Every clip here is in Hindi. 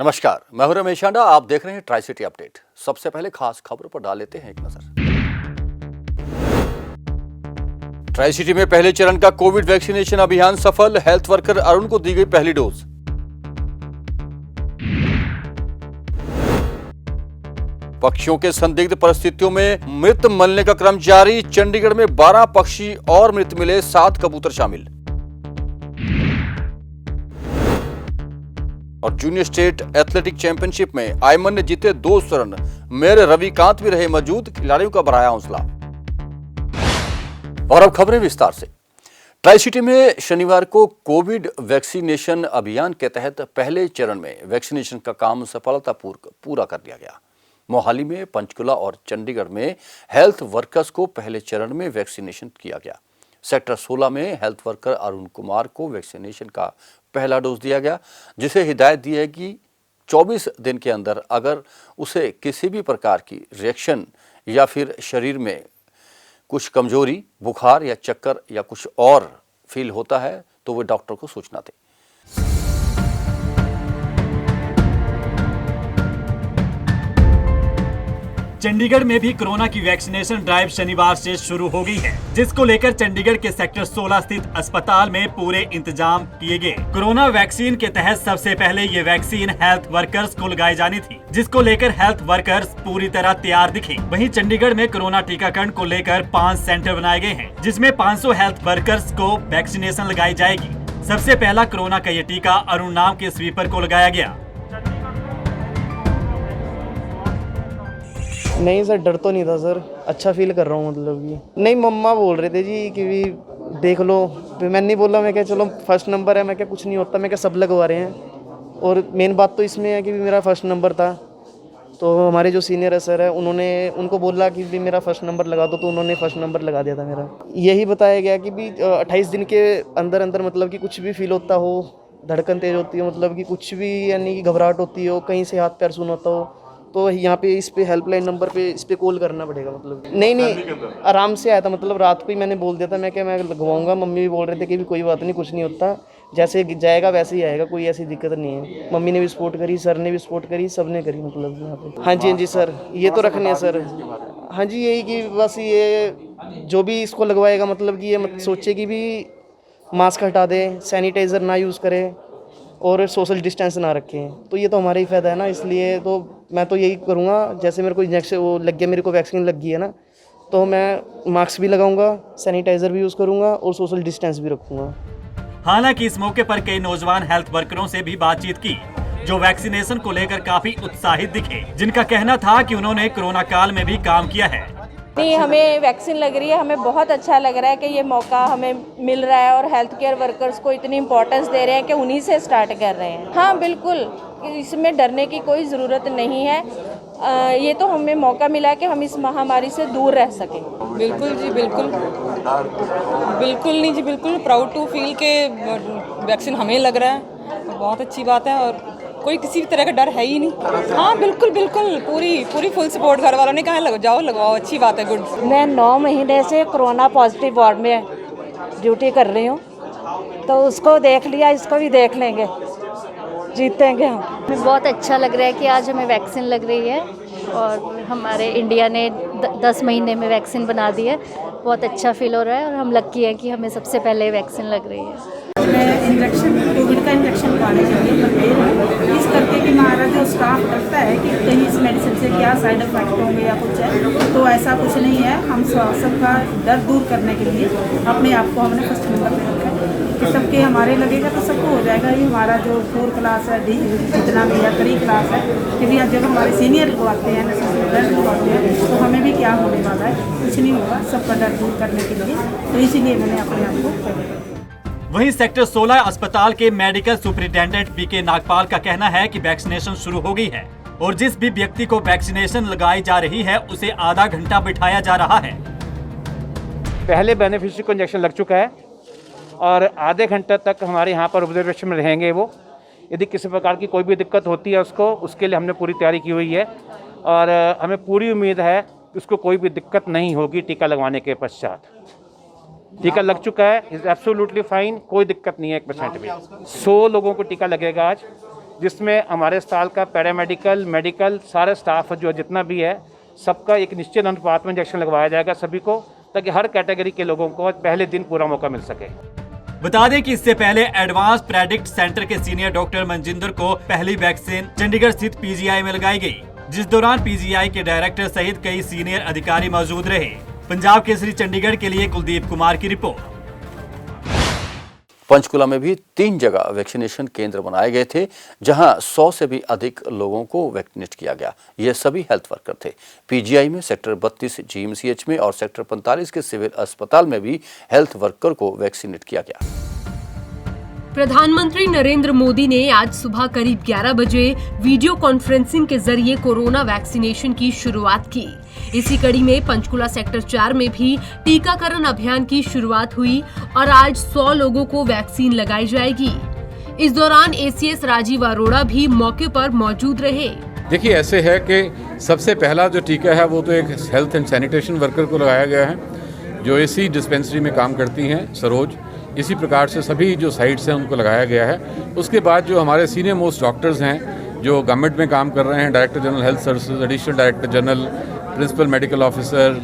नमस्कार, मैं हूं रमेश आंडा। आप देख रहे हैं ट्राई सिटी अपडेट। सबसे पहले खास खबरों पर डाल लेते हैं एक नजर। ट्राई सिटी में पहले चरण का कोविड वैक्सीनेशन अभियान सफल। हेल्थ वर्कर अरुण को दी गई पहली डोज। पक्षियों के संदिग्ध परिस्थितियों में मृत मिलने का क्रम जारी। चंडीगढ़ में 12 पक्षी और मृत मिले, 7 कबूतर शामिल। और जूनियर स्टेट एथलेटिक चैंपियनशिप में आयमन ने जीते 2 स्वर्ण। मेयर रविकांत भी रहे मौजूद। खिलाड़ियों का बढ़ाया हौसला। और अब खबरें विस्तार से। ट्राई सिटी में शनिवार को कोविड वैक्सीनेशन अभियान के तहत पहले चरण में वैक्सीनेशन का काम सफलतापूर्वक पूरा कर लिया गया। मोहाली में, पंचकुला और चंडीगढ़ में हेल्थ वर्कर्स को पहले चरण में वैक्सीनेशन किया गया। सेक्टर 16 में हेल्थ वर्कर अरुण कुमार को वैक्सीनेशन का पहला डोज दिया गया, जिसे हिदायत दी है कि 24 दिन के अंदर अगर उसे किसी भी प्रकार की रिएक्शन या फिर शरीर में कुछ कमजोरी, बुखार या चक्कर या कुछ और फील होता है तो वे डॉक्टर को सूचना दें। चंडीगढ़ में भी कोरोना की वैक्सीनेशन ड्राइव शनिवार से शुरू हो गई है, जिसको लेकर चंडीगढ़ के सेक्टर 16 स्थित अस्पताल में पूरे इंतजाम किए गए। कोरोना वैक्सीन के तहत सबसे पहले ये वैक्सीन हेल्थ वर्कर्स को लगाई जानी थी, जिसको लेकर हेल्थ वर्कर्स पूरी तरह तैयार दिखे। वहीं चंडीगढ़ में कोरोना टीकाकरण को लेकर 5 सेंटर बनाए गए हैं, जिसमें 500 हेल्थ वर्कर्स को वैक्सीनेशन लगाई जाएगी। सबसे पहला कोरोना का ये टीका अरुण नाम के स्वीपर को लगाया गया। नहीं सर, डर तो नहीं था सर, अच्छा फील कर रहा हूँ। मतलब कि नहीं, मम्मा बोल रहे थे जी कि भी देख लो। मैंने नहीं बोला, मैं क्या चलो फर्स्ट नंबर है, मैं क्या कुछ नहीं होता, मैं क्या सब लगवा रहे हैं। और मेन बात तो इसमें है कि भी मेरा फर्स्ट नंबर था, तो हमारे जो सीनियर है सर है, उनको बोला कि भी मेरा फर्स्ट नंबर लगा दो, तो उन्होंने फर्स्ट नंबर लगा दिया था मेरा। यही बताया गया कि भी 28 दिन के अंदर अंदर मतलब कि कुछ भी फील होता हो, धड़कन तेज होती हो, मतलब कि कुछ भी यानी कि घबराहट होती हो, कहीं से हाथ पैर सुन होता हो, तो यहाँ पे इस पे हेल्पलाइन नंबर पे इस पे कॉल करना पड़ेगा। मतलब नहीं आराम से आया था। मतलब रात को ही मैंने बोल दिया था, मैं लगवाऊंगा। मम्मी भी बोल रहे थे कि भी कोई बात नहीं, कुछ नहीं होता, जैसे जाएगा वैसे ही आएगा, कोई ऐसी दिक्कत नहीं है। मम्मी ने भी सपोर्ट करी, सर ने भी सपोर्ट करी, सब ने करी। मतलब यहाँ पे हाँ जी सर, ये तो रखने हैं सर। हाँ जी, यही कि बस ये जो भी इसको लगवाएगा मतलब कि ये मत सोचे कि भी मास्क हटा दे, सैनिटाइज़र ना यूज़ करे और सोशल डिस्टेंस ना रखें, तो ये तो हमारा ही फ़ायदा है ना। इसलिए तो मैं तो यही करूँगा। जैसे मेरे को इंजेक्शन वो लग गया, मेरे को वैक्सीन लग गई है ना, तो मैं मास्क भी लगाऊंगा, सैनिटाइज़र भी यूज़ करूँगा और सोशल डिस्टेंस भी रखूँगा। हालांकि इस मौके पर कई नौजवान हेल्थ वर्करों से भी बातचीत की, जो वैक्सीनेशन को लेकर काफी उत्साहित दिखे, जिनका कहना था कि उन्होंने कोरोना काल में भी काम किया है। नहीं, हमें वैक्सीन लग रही है, हमें बहुत अच्छा लग रहा है कि ये मौका हमें मिल रहा है और हेल्थ केयर वर्कर्स को इतनी इम्पोर्टेंस दे रहे हैं कि उन्हीं से स्टार्ट कर रहे हैं। हाँ बिल्कुल, इसमें डरने की कोई ज़रूरत नहीं है। ये तो हमें मौका मिला कि हम इस महामारी से दूर रह सकें। बिल्कुल जी, बिल्कुल बिल्कुल नहीं जी, बिल्कुल प्राउड टू फील के वैक्सीन हमें लग रहा है, तो बहुत अच्छी बात है और कोई किसी भी तरह का डर है ही नहीं। हाँ बिल्कुल बिल्कुल, पूरी फुल सपोर्ट। घर वालों ने कहा लगवाओ, अच्छी बात है, गुड। मैं 9 महीने से कोरोना पॉजिटिव वार्ड में ड्यूटी कर रही हूँ, तो उसको देख लिया, इसको भी देख लेंगे, जीतेंगे हम। हमें बहुत अच्छा लग रहा है कि आज हमें वैक्सीन लग रही है और हमारे इंडिया ने 10 महीने में वैक्सीन बना दी है। बहुत अच्छा फील हो रहा है और हम लकी हैं कि हमें सबसे पहले वैक्सीन लग रही है। मैं इंजेक्शन, कोविड का इंजेक्शन लगाने के लिए प्रिपेयर हूँ, इस करके कि हमारा जो स्टाफ करता है कि कहीं इस मेडिसिन से क्या साइड इफेक्ट होंगे या कुछ है, तो ऐसा कुछ नहीं है। हम सबका डर दूर करने के लिए अपने आप को हमने फर्स्ट नंबर पे रखा है कि सबके हमारे लगेगा तो सबको हो जाएगा। ये हमारा जो 4 क्लास है, जितना भी है 3 क्लास है, कि भी जब हमारे सीनियर को आते हैं, स्टूडेंट को आते हैं, तो हमें भी क्या होने वाला है, कुछ नहीं होगा, सबका डर दूर करने के लिए। तो इसीलिए मैंने अपने आप को। वहीं सेक्टर 16 अस्पताल के मेडिकल सुपरिटेंडेंट पीके नागपाल का कहना है कि वैक्सीनेशन शुरू हो गई है और जिस भी व्यक्ति को वैक्सीनेशन लगाई जा रही है उसे आधा घंटा बिठाया जा रहा है। पहले बेनिफिशियरी को इंजेक्शन लग चुका है और आधे घंटे तक हमारे यहाँ पर ऑब्जर्वेशन में रहेंगे वो। यदि किसी प्रकार की कोई भी दिक्कत होती है उसके लिए हमने पूरी तैयारी की हुई है और हमें पूरी उम्मीद है कि उसको कोई भी दिक्कत नहीं होगी टीका लगवाने के पश्चात। टीका लग चुका है, इज एब्सोल्युटली फाइन, कोई दिक्कत नहीं है 1% भी। 100 लोगों को टीका लगेगा आज, जिसमें हमारे अस्पताल का पैरामेडिकल, मेडिकल सारे स्टाफ जो जितना भी है सबका एक निश्चित अनुपात में इंजेक्शन लगवाया जाएगा सभी को, ताकि हर कैटेगरी के लोगों को पहले दिन पूरा मौका मिल सके। बता दें कि इससे पहले एडवांस प्रेडिक्ट सेंटर के सीनियर डॉक्टर मनजिंदर को पहली वैक्सीन चंडीगढ़ स्थित पीजीआई में लगाई गई, जिस दौरान पीजीआई के डायरेक्टर सहित कई सीनियर अधिकारी मौजूद रहे। पंजाब केसरी चंडीगढ़ के लिए कुलदीप कुमार की रिपोर्ट। पंचकुला में भी 3 जगह वैक्सीनेशन केंद्र बनाए गए थे, जहां 100 से भी अधिक लोगों को वैक्सीनेट किया गया। ये सभी हेल्थ वर्कर थे। पीजीआई में, सेक्टर 32 जीएमसीएच में और सेक्टर 45 के सिविल अस्पताल में भी हेल्थ वर्कर को वैक्सीनेट किया गया। प्रधानमंत्री नरेंद्र मोदी ने आज सुबह करीब 11 बजे वीडियो कॉन्फ्रेंसिंग के जरिए कोरोना वैक्सीनेशन की शुरुआत की। इसी कड़ी में पंचकुला सेक्टर 4 में भी टीकाकरण अभियान की शुरुआत हुई और आज 100 लोगों को वैक्सीन लगाई जाएगी। इस दौरान एसीएस राजीव अरोड़ा भी मौके पर मौजूद रहे। देखिए, ऐसे है कि सबसे पहला जो टीका है वो तो एक हेल्थ एंड सैनिटेशन वर्कर को लगाया गया है, जो इसी डिस्पेंसरी में काम करती हैं, सरोज। इसी प्रकार से सभी जो साइट्स हैं उनको लगाया गया है। उसके बाद जो हमारे सीनियर मोस्ट डॉक्टर्स हैं जो गवर्नमेंट में काम कर रहे हैं, director general health services, additional director general, principal medical officer,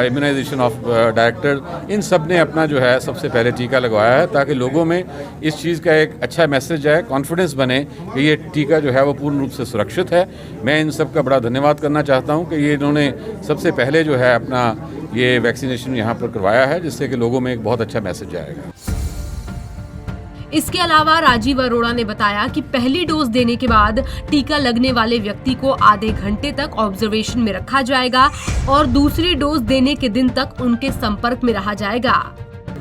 immunisation of director, इन सब ने अपना जो है सबसे पहले टीका लगवाया है, ताकि लोगों में इस चीज़ का एक अच्छा मैसेज आए, कॉन्फिडेंस बने कि ये टीका जो है वो पूर्ण रूप से सुरक्षित है। मैं इन सब का बड़ा धन्यवाद करना चाहता हूँ कि ये इन्होंने सबसे पहले जो है अपना ये वैक्सीनेशन यहाँ पर करवाया है, जिससे कि लोगों में एक बहुत अच्छा मैसेज आएगा। इसके अलावा राजीव अरोड़ा ने बताया कि पहली डोज देने के बाद टीका लगने वाले व्यक्ति को आधे घंटे तक ऑब्जर्वेशन में रखा जाएगा और दूसरी डोज देने के दिन तक उनके संपर्क में रहा जाएगा।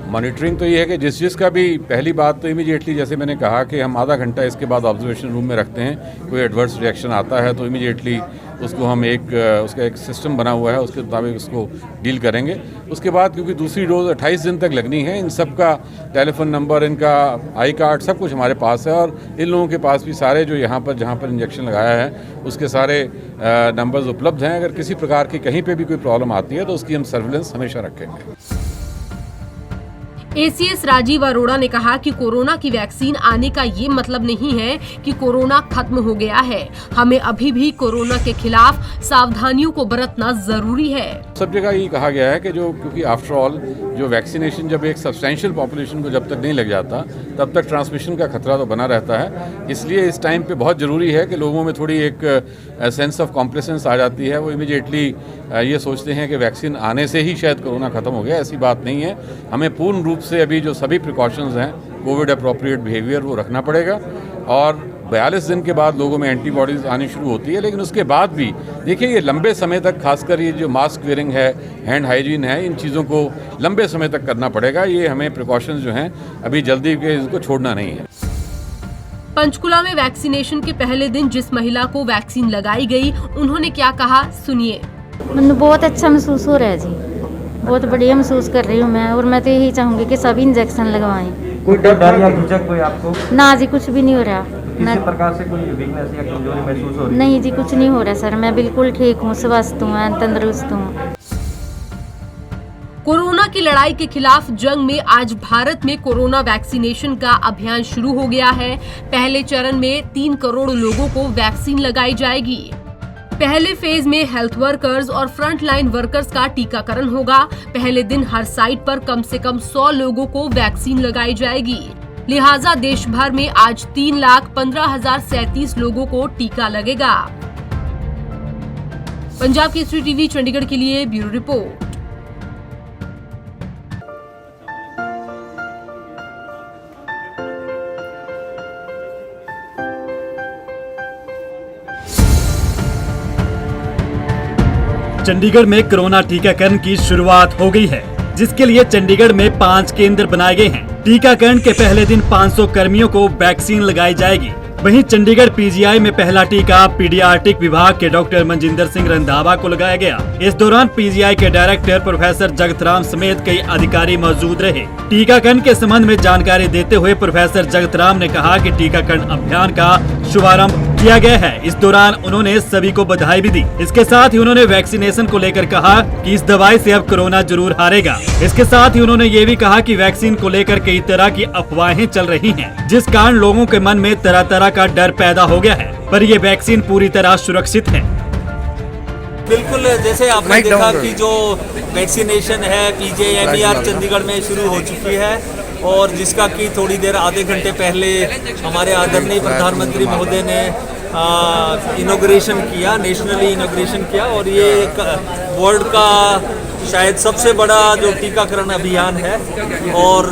मॉनिटरिंग तो ये है कि जिसका भी पहली बात तो इमीडिएटली, जैसे मैंने कहा कि हम आधा घंटा इसके बाद ऑब्जर्वेशन रूम में रखते हैं। कोई एडवर्स रिएक्शन आता है तो इमीडिएटली उसको हम उसका एक सिस्टम बना हुआ है, उसके मुताबिक उसको डील करेंगे। उसके बाद क्योंकि दूसरी डोज 28 दिन तक लगनी है, इन सब का टेलीफोन नंबर, इनका आई कार्ड, सब कुछ हमारे पास है और इन लोगों के पास भी सारे जो यहाँ पर जहाँ पर इंजेक्शन लगाया है उसके सारे नंबर्स उपलब्ध हैं। अगर किसी प्रकार की कहीं पर भी कोई प्रॉब्लम आती है तो उसकी हम सर्विलेंस हमेशा रखेंगे। एसीएस राजीव अरोड़ा ने कहा कि कोरोना की वैक्सीन आने का ये मतलब नहीं है कि कोरोना खत्म हो गया है। हमें अभी भी कोरोना के खिलाफ सावधानियों को बरतना जरूरी है। सब जगह ये कहा गया है कि क्योंकि आफ्टर ऑल जो वैक्सीनेशन जब एक सब्सटेंशियल पॉपुलेशन को जब तक नहीं लग जाता तब तक ट्रांसमिशन का खतरा तो बना रहता है। इसलिए इस टाइम पे बहुत ज़रूरी है कि लोगों में थोड़ी एक सेंस ऑफ कॉम्प्लेसेंस आ जाती है। वो इमीडिएटली ये सोचते हैं कि वैक्सीन आने से ही शायद कोरोना खत्म हो गया। ऐसी बात नहीं है। हमें पूर्ण रूप से अभी जो सभी प्रिकॉशंस हैं, कोविड अप्रोप्रिएट बिहेवियर, वो रखना पड़ेगा। और 42 दिन के बाद लोगों में एंटीबॉडीज़ आनी शुरू होती है, लेकिन उसके बाद भी देखिए ये लंबे समय तक, खासकर ये जो मास्क वेयरिंग है, हैंड हाइजीन है, इन चीज़ों को लंबे समय तक करना पड़ेगा। ये हमें प्रिकॉशंस जो हैं अभी जल्दी के इसको छोड़ना नहीं है। पंचकुला में वैक्सीनेशन के पहले दिन जिस महिला को वैक्सीन लगाई गई, उन्होंने क्या कहा, सुनिए। मुझे बहुत अच्छा महसूस हो रहा है जी, बहुत बढ़िया महसूस कर रही हूँ मैं, और मैं तो यही चाहूँगी कि सभी इंजेक्शन लगवाएं। कोई डर या झिझक कोई आपको? ना जी, कुछ भी नहीं हो रहा। किसी प्रकार से कोई वीकनेस या कमजोरी महसूस हो रही है? नहीं जी, कुछ नहीं हो रहा सर, मैं बिल्कुल ठीक हूँ, स्वस्थ हूँ, तंदुरुस्त हूँ। कोरोना की लड़ाई के खिलाफ जंग में आज भारत में कोरोना वैक्सीनेशन का अभियान शुरू हो गया है। पहले चरण में 3 करोड़ लोगों को वैक्सीन लगाई जाएगी। पहले फेज में हेल्थ वर्कर्स और फ्रंट लाइन वर्कर्स का टीकाकरण होगा। पहले दिन हर साइट पर कम से कम 100 लोगों को वैक्सीन लगाई जाएगी। लिहाजा देश भर में आज 3,15,037 लोगों को टीका लगेगा। पंजाब केसरी टीवी चंडीगढ़ के लिए ब्यूरो रिपोर्ट। चंडीगढ़ में कोरोना टीकाकरण की शुरुआत हो गई है, जिसके लिए चंडीगढ़ में 5 केंद्र बनाए गए हैं। टीकाकरण के पहले दिन 500 कर्मियों को वैक्सीन लगाई जाएगी। वहीं चंडीगढ़ पीजीआई में पहला टीका पीडियाट्रिक विभाग के डॉक्टर मनजिंदर सिंह रंधावा को लगाया गया। इस दौरान पीजीआई के डायरेक्टर प्रोफेसर जगतराम समेत कई अधिकारी मौजूद रहे। टीकाकरण के संबंध में जानकारी देते हुए प्रोफेसर जगतराम ने कहा कि टीकाकरण अभियान का शुभारंभ किया गया है। इस दौरान उन्होंने सभी को बधाई भी दी। इसके साथ ही उन्होंने वैक्सीनेशन को लेकर कहा कि इस दवाई से अब कोरोना जरूर हारेगा। इसके साथ ही उन्होंने ये भी कहा कि वैक्सीन को लेकर कई तरह की अफवाहें चल रही हैं, जिस कारण लोगों के मन में तरह तरह का डर पैदा हो गया है, पर ये वैक्सीन पूरी तरह सुरक्षित है। बिल्कुल, जैसे आपने देखा कि जो वैक्सीनेशन है PJMER चंडीगढ़ में शुरू हो चुकी है और जिसका कि थोड़ी देर आधे घंटे पहले हमारे आदरणीय प्रधानमंत्री महोदय ने इनॉग्रेशन किया, नेशनली इनॉग्रेशन किया और ये एक वर्ल्ड का शायद सबसे बड़ा जो टीकाकरण अभियान है। और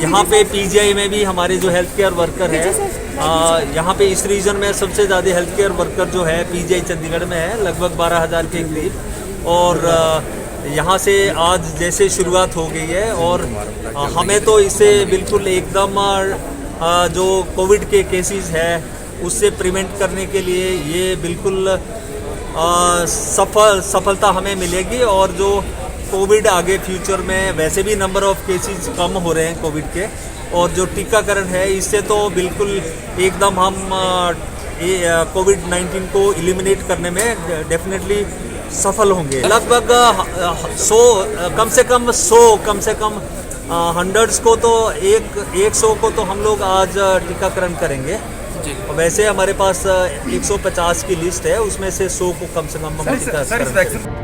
यहाँ पे PGI में भी हमारे जो हेल्थ केयर वर्कर हैं, यहाँ पे इस रीजन में सबसे ज़्यादा हेल्थ केयर वर्कर जो है PGI चंडीगढ़ में है, लगभग 12,000 के करीब। और यहाँ से आज जैसे शुरुआत हो गई है और हमें तो इसे बिल्कुल एकदम जो कोविड के केसेस है उससे प्रिवेंट करने के लिए ये बिल्कुल सफलता हमें मिलेगी। और जो कोविड आगे फ्यूचर में वैसे भी नंबर ऑफ केसेस कम हो रहे हैं कोविड के, और जो टीकाकरण है इससे तो बिल्कुल एकदम हम कोविड-19 को एलिमिनेट करने में डेफिनेटली सफल होंगे। लगभग 100 कम से कम हंड्रेड्स को तो 100 को तो हम लोग आज टीकाकरण करेंगे। वैसे हमारे पास 150 की लिस्ट है, उसमें से 100 को कम से कम हम टीकाकरण करेंगे।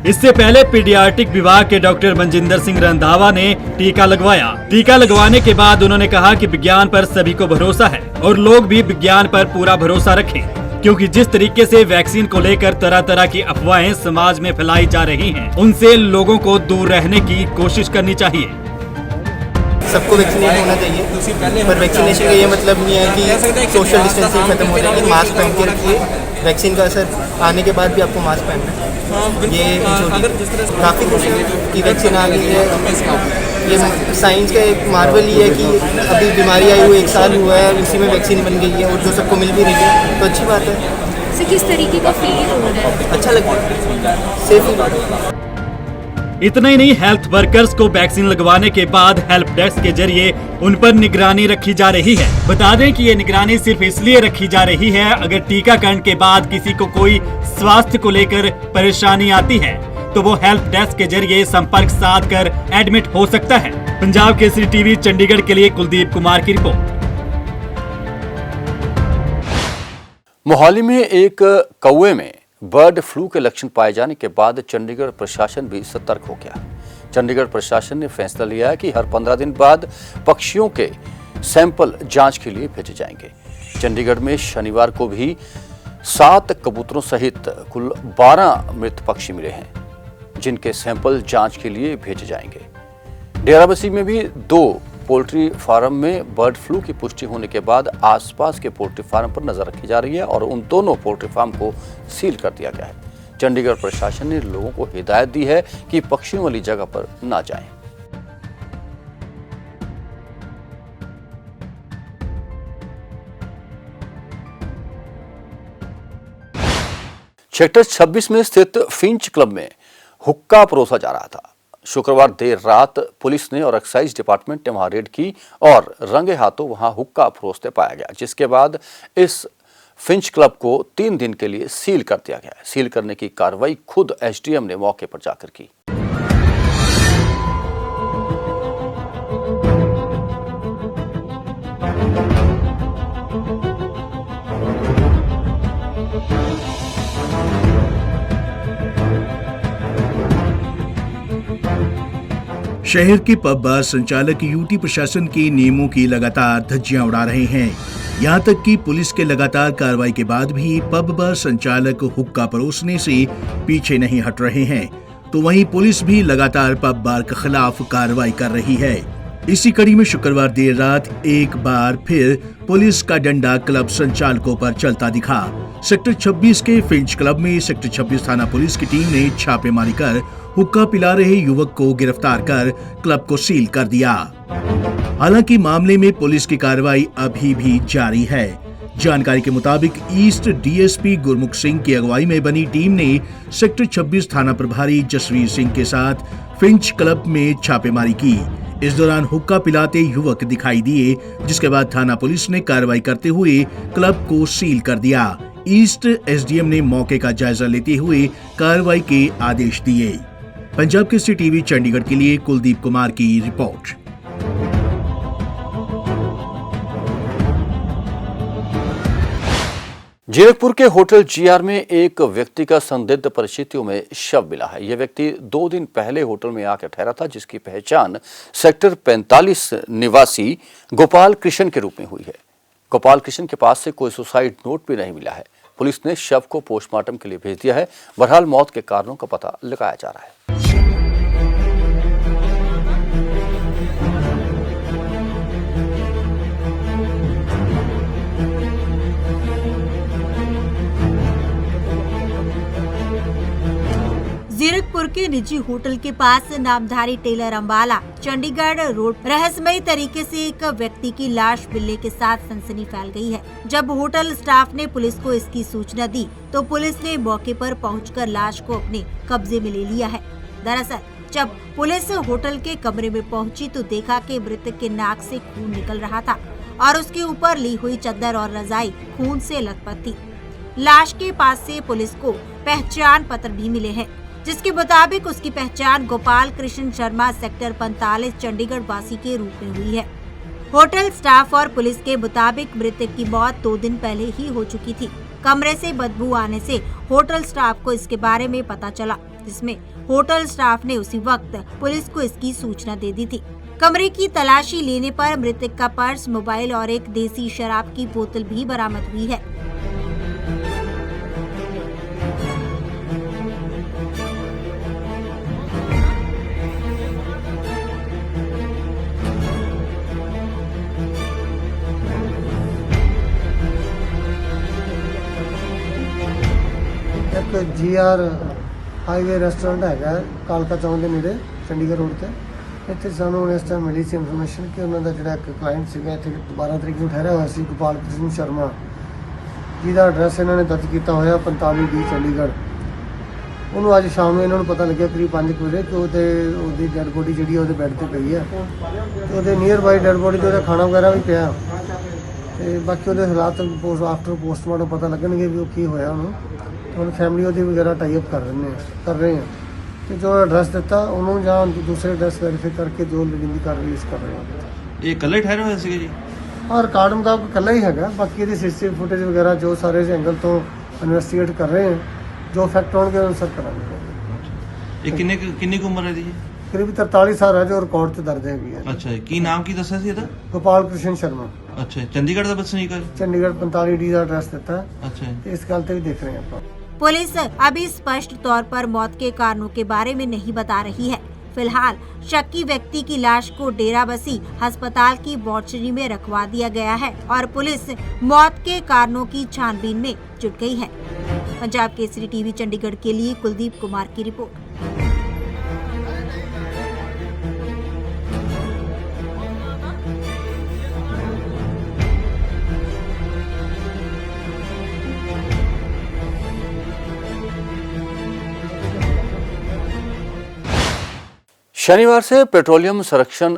इससे पहले पीडियाट्रिक विभाग के डॉक्टर मनजिंदर सिंह रंधावा ने टीका लगवाया। टीका लगवाने के बाद उन्होंने कहा कि विज्ञान पर सभी को भरोसा है और लोग भी विज्ञान पर पूरा भरोसा रखें, क्योंकि जिस तरीके से वैक्सीन को लेकर तरह तरह की अफवाहें समाज में फैलाई जा रही हैं, उनसे लोगों को दूर रहने की कोशिश करनी चाहिए। सबको वैक्सीनेट होना चाहिए, पर वैक्सीनेशन का ये मतलब नहीं है कि सोशल डिस्टेंसिंग खत्म हो जाएगी। मास्क पहन के रखिए, वैक्सीन का असर आने के बाद भी आपको मास्क पहनना है। ये काफ़ी खुशी की वैक्सीन आ गई है। ये साइंस का एक मार्वल ही है कि अभी बीमारी आई हुई 1 साल हुआ है, उसी में वैक्सीन बन गई है और जो सबको मिल भी रही है, तो अच्छी बात है। किस तरीके का फील हो रहा है? अच्छा लग रहा है, सेफ ही बात है। इतना ही नहीं, हेल्थ वर्कर्स को वैक्सीन लगवाने के बाद हेल्प डेस्क के जरिए उन पर निगरानी रखी जा रही है। बता दें कि ये निगरानी सिर्फ इसलिए रखी जा रही है, अगर टीकाकरण के बाद किसी को कोई स्वास्थ्य को लेकर परेशानी आती है तो वो हेल्प डेस्क के जरिए संपर्क साध कर एडमिट हो सकता है। पंजाब केसरी टीवी चंडीगढ़ के लिए कुलदीप कुमार की रिपोर्ट। मोहाली में एक कौवे में बर्ड फ्लू के लक्षण पाए जाने के बाद चंडीगढ़ प्रशासन भी सतर्क हो गया। चंडीगढ़ प्रशासन ने फैसला लिया है कि हर 15 दिन बाद पक्षियों के सैंपल जांच के लिए भेजे जाएंगे। चंडीगढ़ में शनिवार को भी 7 कबूतरों सहित कुल 12 मृत पक्षी मिले हैं, जिनके सैंपल जांच के लिए भेजे जाएंगे। डेराबस्सी में भी 2 पोल्ट्री फार्म में बर्ड फ्लू की पुष्टि होने के बाद आसपास के पोल्ट्री फार्म पर नजर रखी जा रही है और उन दोनों पोल्ट्री फार्म को सील कर दिया गया है। चंडीगढ़ प्रशासन ने लोगों को हिदायत दी है कि पक्षियों वाली जगह पर ना जाएं। सेक्टर 26 में स्थित फिंच क्लब में हुक्का परोसा जा रहा था। शुक्रवार देर रात पुलिस ने और एक्साइज डिपार्टमेंट ने वहां रेड की और रंगे हाथों वहां हुक्का परोसते पाया गया, जिसके बाद इस फिंच क्लब को 3 दिन के लिए सील कर दिया गया। सील करने की कार्रवाई खुद एसडीएम ने मौके पर जाकर की। शहर के पब बार संचालक यूटी प्रशासन के नियमों की लगातार धज्जियां उड़ा रहे हैं। यहां तक कि पुलिस के लगातार कार्रवाई के बाद भी पब बार संचालक हुक्का परोसने से पीछे नहीं हट रहे हैं, तो वहीं पुलिस भी लगातार पब बार के खिलाफ कार्रवाई कर रही है। इसी कड़ी में शुक्रवार देर रात एक बार फिर पुलिस का डंडा क्लब संचालकों पर चलता दिखा। सेक्टर 26 के फिंच क्लब में सेक्टर 26 थाना पुलिस की टीम ने छापेमारी कर हुक्का पिला रहे युवक को गिरफ्तार कर क्लब को सील कर दिया। हालांकि मामले में पुलिस की कार्रवाई अभी भी जारी है। जानकारी के मुताबिक ईस्ट डीएसपी गुरमुख सिंह की अगुवाई में बनी टीम ने सेक्टर 26 थाना प्रभारी जसवीर सिंह के साथ फिंच क्लब में छापेमारी की। इस दौरान हुक्का पिलाते युवक दिखाई दिए, जिसके बाद थाना पुलिस ने कार्रवाई करते हुए क्लब को सील कर दिया। ईस्ट एसडीएम ने मौके का जायजा लेते हुए कार्रवाई के आदेश दिए। पंजाब केसरी टीवी चंडीगढ़ के लिए कुलदीप कुमार की रिपोर्ट। जीरकपुर के होटल जीआर में एक व्यक्ति का संदिग्ध परिस्थितियों में शव मिला है। यह व्यक्ति 2 दिन पहले होटल में आकर ठहरा था, जिसकी पहचान सेक्टर 45 निवासी गोपाल कृष्ण के रूप में हुई है। गोपाल कृष्ण के पास से कोई सुसाइड नोट भी नहीं मिला है। पुलिस ने शव को पोस्टमार्टम के लिए भेज दिया है। बहरहाल मौत के कारणों का पता लगाया जा रहा है। जीरकपुर के निजी होटल के पास नामधारी टेलर अंबाला चंडीगढ़ रोड रहस्यमयी तरीके से एक व्यक्ति की लाश मिलने के साथ सनसनी फैल गई है। जब होटल स्टाफ ने पुलिस को इसकी सूचना दी तो पुलिस ने मौके पर पहुंचकर लाश को अपने कब्जे में ले लिया है। दरअसल जब पुलिस होटल के कमरे में पहुंची तो देखा कि मृतक के नाक से खून निकल रहा था और उसके ऊपर ली हुई चादर और रजाई खून से लथपथ थी। लाश के पास से पुलिस को पहचान पत्र भी मिले हैं, जिसके मुताबिक उसकी पहचान गोपाल कृष्ण शर्मा सेक्टर 45 चंडीगढ़ वासी के रूप में हुई है। होटल स्टाफ और पुलिस के मुताबिक मृतक की मौत 2 दिन पहले ही हो चुकी थी। कमरे से बदबू आने से होटल स्टाफ को इसके बारे में पता चला, जिसमें होटल स्टाफ ने उसी वक्त पुलिस को इसकी सूचना दे दी थी। कमरे की तलाशी लेने पर मृतक का पर्स, मोबाइल और एक देसी शराब की बोतल भी बरामद हुई है। एक जीआर हाईवे रेस्टोरेंट है कालका चौक के नेड़े चंडीगढ़ रोड से। ਇੱਥੇ ਸਾਨੂੰ ਇਸ ਟਾਈਮ ਮਿਲੀ ਸੀ ਇਨਫੋਰਮੇਸ਼ਨ ਕਿ ਉਹਨਾਂ ਦਾ ਜਿਹੜਾ ਇੱਕ ਕਲਾਇੰਟ ਸੀਗਾ ਇੱਥੇ 12 ਤਰੀਕ ਨੂੰ ਠਹਿਰਿਆ ਹੋਇਆ ਸੀ ਗੋਪਾਲ ਕ੍ਰਿਸ਼ਨ ਸ਼ਰਮਾ, ਜਿਹਦਾ ਐਡਰੈਸ ਇਹਨਾਂ ਨੇ ਦਰਜ ਕੀਤਾ ਹੋਇਆ 45D ਚੰਡੀਗੜ੍ਹ। ਉਹਨੂੰ ਅੱਜ ਸ਼ਾਮ ਨੂੰ ਇਹਨਾਂ ਨੂੰ ਪਤਾ ਲੱਗਿਆ ਕਰੀਬ 5 ਵਜੇ ਕਿ ਉਹਦੀ ਡੈਡ ਬੋਡੀ ਜਿਹੜੀ ਉਹਦੇ ਬੈੱਡ ਤੇ ਪਈ ਹੈ ਤੇ ਉਹਦੇ ਨੀਅਰ ਬਾਈ ਡੈਡ ਬੋਡੀ ਤੇ ਉਹਦਾ ਖਾਣਾ ਵਗੈਰਾ ਵੀ ਪਿਆ ਤੇ ਬਾਕੀ ਉਹਦੇ ਹਾਲਾਤ ਆਫਟਰ ਪੋਸਟਮਾਰਟਮ ਪਤਾ ਲੱਗਣਗੇ ਵੀ ਉਹ ਕੀ ਹੋਇਆ ਉਹਨੂੰ। ਹੁਣ ਫੈਮਿਲੀ ਉਹਦੀ ਵਗੈਰਾ ਟਾਈ ਅਪ ਕਰ ਰਹੇ ਹਾਂ ਤੇ ਜੋ ਐਡਰੈਸ ਦਿੱਤਾ ਉਹਨੂੰ ਜਾਂ ਦੂਸਰੇ ਐਡਰੈਸ ਵੈਰੀਫਾਈ ਕਰਕੇ ਜੋ ਲੀਗਲ ਕਾਰਵਾਈ ਇਸ ਕਰ ਰਹੇ ਹਾਂ। ਇਹ ਇਕੱਲੇ ਠਹਿਰੇ ਹੋਏ ਸੀਗੇ ਜੀ? ਹਾਂ, ਰਿਕਾਰਡ ਮੁਤਾਬਕ ਇਕੱਲਾ ਹੀ ਹੈਗਾ। ਬਾਕੀ ਇਹਦੀ ਸੀਸੀਟੀਵੀ ਫੁਟੇਜ ਵਗੈਰਾ ਜੋ ਸਾਰੇ ਐਂਗਲ ਤੋਂ ਇਨਵੈਸਟੀਗੇਟ ਕਰ ਰਹੇ ਹਾਂ, ਜੋ ਫੈਕਟ ਹੋਣਗੇ ਉਹ ਅਨਸਰ ਕਰਾਂਗੇ। ਇਹ ਕਿੰਨੀ ਕੁ ਉਮਰ ਹੈ ਜੀ? ਕਰੀਬ 43 ਸਾਲ ਹੈ ਜੋ ਰਿਕਾਰਡ 'ਤੇ ਦਰਜ ਹੈਗੀ ਹੈ। ਅੱਛਾ ਜੀ, ਕੀ ਨਾਮ ਕੀ ਦੱਸਿਆ ਸੀ ਇਹਦਾ? ਗੋਪਾਲ ਕ੍ਰਿਸ਼ਨ ਸ਼ਰਮਾ। अच्छा, चंडीगढ़ का बसनीक है? चंडीगढ़ 45D का एड्रेस देता है। अच्छा, इस गल पे भी देख रहे हैं आप। पुलिस अभी स्पष्ट तौर पर मौत के कारणों के बारे में नहीं बता रही है। फिलहाल शक्की व्यक्ति की लाश को डेराबस्सी अस्पताल की मोर्चरी में रखवा दिया गया है और पुलिस मौत के कारणों की छानबीन में जुट गई है। पंजाब केसरी टीवी चंडीगढ़ के लिए कुलदीप कुमार की रिपोर्ट। शनिवार से पेट्रोलियम संरक्षण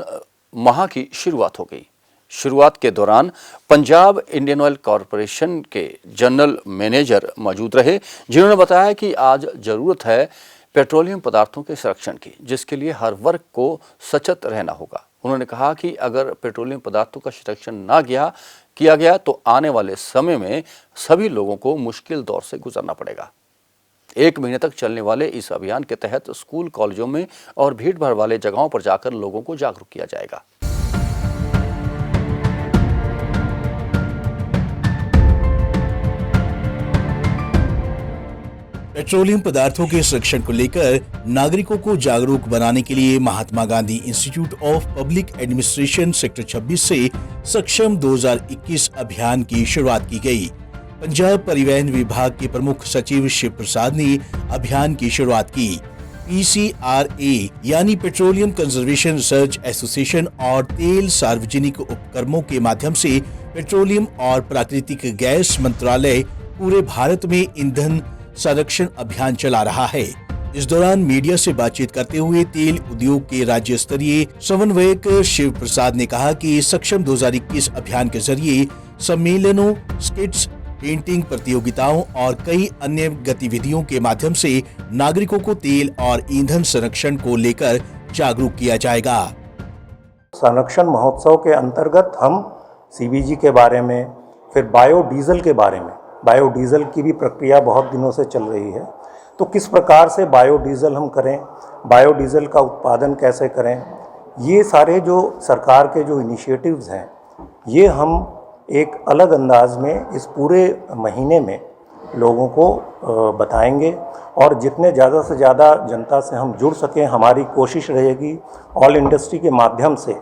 माह की शुरुआत हो गई। शुरुआत के दौरान पंजाब इंडियन ऑयल कॉरपोरेशन के जनरल मैनेजर मौजूद रहे, जिन्होंने बताया कि आज ज़रूरत है पेट्रोलियम पदार्थों के संरक्षण की, जिसके लिए हर वर्ग को सचेत रहना होगा। उन्होंने कहा कि अगर पेट्रोलियम पदार्थों का संरक्षण ना किया गया तो आने वाले समय में सभी लोगों को मुश्किल दौर से गुजरना पड़ेगा। 1 महीने तक चलने वाले इस अभियान के तहत स्कूल, कॉलेजों में और भीड़ भाड़ वाले जगहों पर जाकर लोगों को जागरूक किया जाएगा। पेट्रोलियम पदार्थों के संरक्षण को लेकर नागरिकों को जागरूक बनाने के लिए Mahatma Gandhi institute of public administration sector 26 से सक्षम 2021 अभियान की शुरुआत की गई। पंजाब परिवहन विभाग के प्रमुख सचिव शिव प्रसाद ने अभियान की शुरुआत की। PCRA यानी पेट्रोलियम कंजर्वेशन रिसर्च एसोसिएशन और तेल सार्वजनिक उपक्रमों के माध्यम से पेट्रोलियम और प्राकृतिक गैस मंत्रालय पूरे भारत में ईंधन संरक्षण अभियान चला रहा है। इस दौरान मीडिया से बातचीत करते हुए तेल उद्योग के राज्य स्तरीय समन्वयक शिव प्रसाद ने कहा कि सक्षम 2021 अभियान के जरिए सम्मेलनों, स्किट्स, पेंटिंग प्रतियोगिताओं और कई अन्य गतिविधियों के माध्यम से नागरिकों को तेल और ईंधन संरक्षण को लेकर जागरूक किया जाएगा। संरक्षण महोत्सव के अंतर्गत हम सीबीजी के बारे में, फिर बायोडीजल के बारे में, बायोडीजल की भी प्रक्रिया बहुत दिनों से चल रही है, तो किस प्रकार से बायोडीजल हम करें, बायोडीजल का उत्पादन कैसे करें, ये सारे जो सरकार के जो इनिशिएटिव्स हैं, ये हम एक अलग अंदाज में इस पूरे महीने में लोगों को बताएंगे और जितने ज़्यादा से ज़्यादा जनता से हम जुड़ सकें, हमारी कोशिश रहेगी ऑल इंडस्ट्री के माध्यम से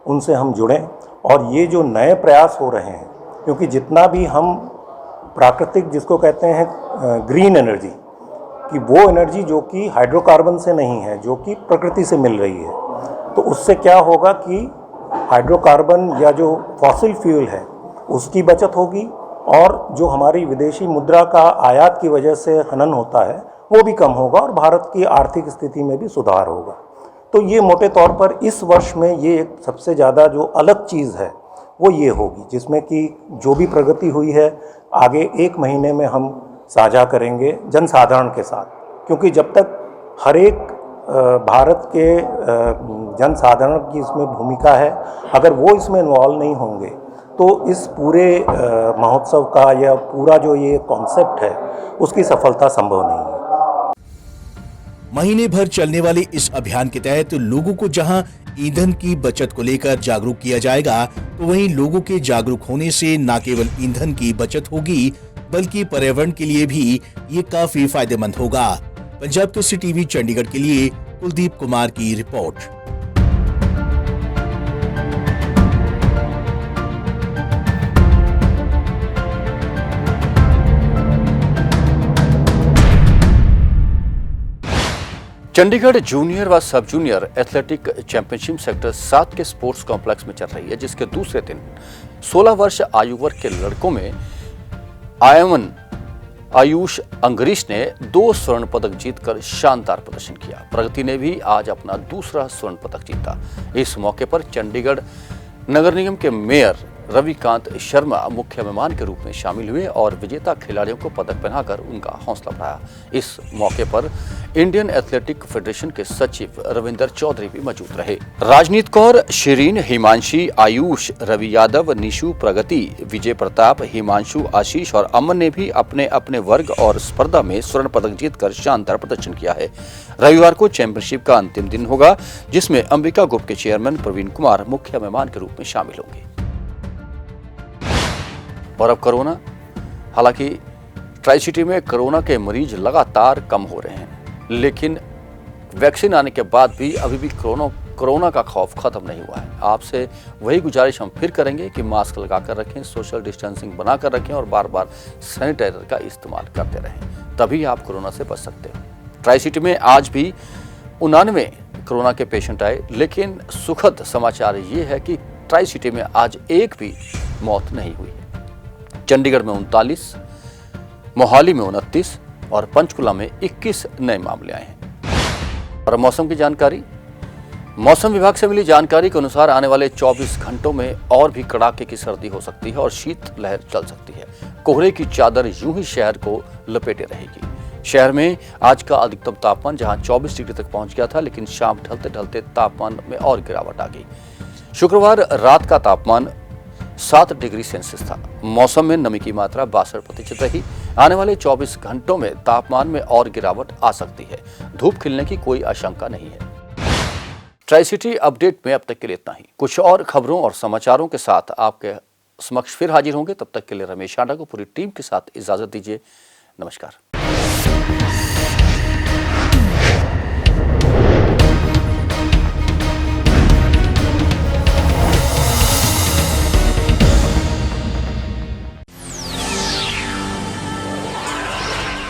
उनसे हम जुड़ें। और ये जो नए प्रयास हो रहे हैं, क्योंकि जितना भी हम प्राकृतिक, जिसको कहते हैं ग्रीन एनर्जी, कि वो एनर्जी जो कि हाइड्रोकार्बन से नहीं है, जो कि प्रकृति से मिल रही है, तो उससे क्या होगा कि हाइड्रोकार्बन या जो फॉसिल फ्यूल है उसकी बचत होगी और जो हमारी विदेशी मुद्रा का आयात की वजह से हनन होता है वो भी कम होगा और भारत की आर्थिक स्थिति में भी सुधार होगा। तो ये मोटे तौर पर इस वर्ष में ये एक सबसे ज़्यादा जो अलग चीज़ है वो ये होगी, जिसमें कि जो भी प्रगति हुई है आगे 1 महीने में हम साझा करेंगे जनसाधारण के साथ, क्योंकि जब तक हर एक भारत के जनसाधारण की इसमें भूमिका है, अगर वो इसमें इन्वॉल्व नहीं होंगे तो इस पूरे महोत्सव का या पूरा जो ये कॉन्सेप्ट है उसकी सफलता संभव नहीं है। महीने भर चलने वाले इस अभियान के तहत लोगों को जहां ईंधन की बचत को लेकर जागरूक किया जाएगा, तो वहीं लोगों के जागरूक होने से न केवल ईंधन की बचत होगी बल्कि पर्यावरण के लिए भी ये काफी फायदेमंद होगा। पंजाब केसरी टीवी चंडीगढ़ के लिए कुलदीप कुमार की रिपोर्ट। चंडीगढ़ जूनियर व सब जूनियर एथलेटिक चैंपियनशिप सेक्टर 7 के स्पोर्ट्स कॉम्प्लेक्स में चल रही है, जिसके दूसरे दिन 16 वर्ष आयु वर्ग के लड़कों में आयुष अंगरीश ने 2 स्वर्ण पदक जीतकर शानदार प्रदर्शन किया। प्रगति ने भी आज अपना दूसरा स्वर्ण पदक जीता। इस मौके पर चंडीगढ़ नगर निगम के मेयर रविकांत शर्मा मुख्य मेहमान के रूप में शामिल हुए और विजेता खिलाड़ियों को पदक पहनाकर उनका हौसला बढ़ाया। इस मौके पर इंडियन एथलेटिक फेडरेशन के सचिव रविंदर चौधरी भी मौजूद रहे। राजनीत कौर, शिरीन, हिमांशी, आयुष, रवि यादव, निशु, प्रगति, विजय प्रताप, हिमांशु, आशीष और अमन ने भी अपने अपने वर्ग और स्पर्धा में स्वर्ण पदक जीतकर शानदार प्रदर्शन किया है। रविवार को चैंपियनशिप का अंतिम दिन होगा, जिसमें अंबिका ग्रुप के चेयरमैन प्रवीण कुमार मुख्य मेहमान के रूप में शामिल होंगे। और अब कोरोना। हालांकि ट्राई सिटी में कोरोना के मरीज लगातार कम हो रहे हैं, लेकिन वैक्सीन आने के बाद भी अभी भी कोरोना का खौफ खत्म नहीं हुआ है। आपसे वही गुजारिश हम फिर करेंगे कि मास्क लगाकर रखें, सोशल डिस्टेंसिंग बनाकर रखें और बार बार सैनिटाइजर का इस्तेमाल करते रहें, तभी आप कोरोना से बच सकते हो। ट्राई सिटी में आज भी 99 कोरोना के पेशेंट आए, लेकिन सुखद समाचार ये है कि ट्राई सिटी में आज एक भी मौत नहीं हुई। चंडीगढ़ में 39, मोहाली में 29 और पंचकुला में 21 नए मामले आए हैं। और मौसम की जानकारी। मौसम विभाग से मिली जानकारी के अनुसार आने वाले 24 घंटों में और भी कड़ाके की सर्दी हो सकती है और शीत लहर चल सकती है। कोहरे की चादर यूं ही शहर को लपेटे रहेगी। शहर में आज का अधिकतम तापमान जहां 24 डिग्री तक पहुंच गया था, लेकिन शाम ढलते ढलते तापमान में और गिरावट आ गई। शुक्रवार रात का तापमान 7 डिग्री सेल्सियस था। मौसम में नमी की मात्रा 62% रही। आने वाले 24 घंटों में तापमान में और गिरावट आ सकती है। धूप खिलने की कोई आशंका नहीं है। ट्राई सिटी अपडेट में अब तक के लिए इतना ही। कुछ और खबरों और समाचारों के साथ आपके समक्ष फिर हाजिर होंगे। तब तक के लिए रमेश आंडा को पूरी टीम के साथ इजाजत दीजिए। नमस्कार।